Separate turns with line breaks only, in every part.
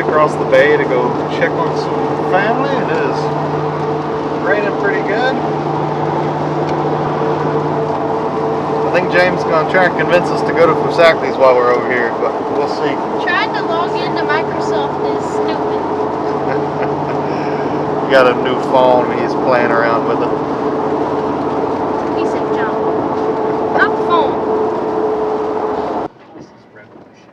across the bay to go check on some family. It is raining pretty good. I think James is going to try and convince us to go to Fusakli's while we're over here, but we'll see.
Trying to log into Microsoft is stupid.
He got a new phone and he's playing around with it.
He said jump. Not phone.
This is revolution.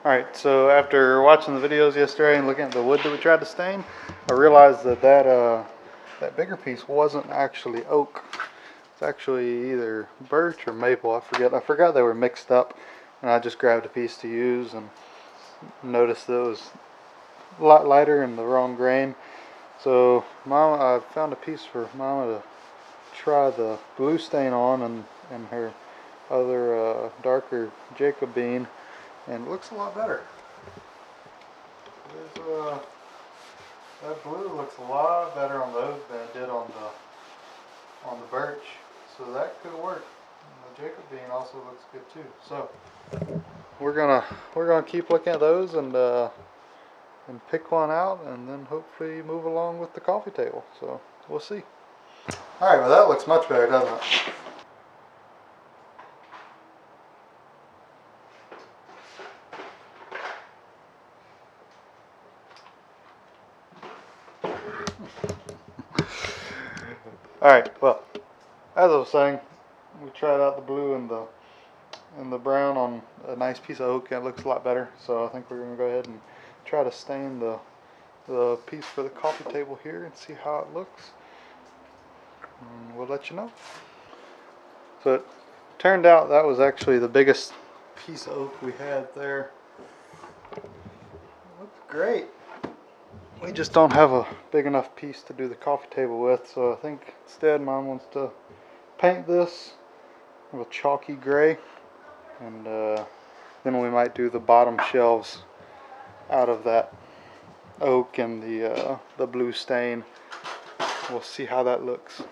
Alright, so after watching the videos yesterday and looking at the wood that we tried to stain, I realized that that bigger piece wasn't actually oak. It's actually either birch or maple. I forgot they were mixed up, and I just grabbed a piece to use and noticed that it was a lot lighter and the wrong grain. So I found a piece for Mama to try the blue stain on and her other darker Jacobine, and it looks a lot better. That blue looks a lot better on the oak than it did on the birch, so that could work. And the Jacobine also looks good too. So we're gonna keep looking at those and pick one out, and then hopefully move along with the coffee table. So we'll see. All right, well that looks much better, doesn't it? Alright, well, as I was saying, we tried out the blue and the brown on a nice piece of oak, and it looks a lot better. So I think we're going to go ahead and try to stain the piece for the coffee table here and see how it looks. And we'll let you know. So it turned out that was actually the biggest piece of oak we had there. It looks great. We just don't have a big enough piece to do the coffee table with, so I think instead Mom wants to paint this with a chalky gray, and then we might do the bottom shelves out of that oak and the blue stain. We'll see how that looks.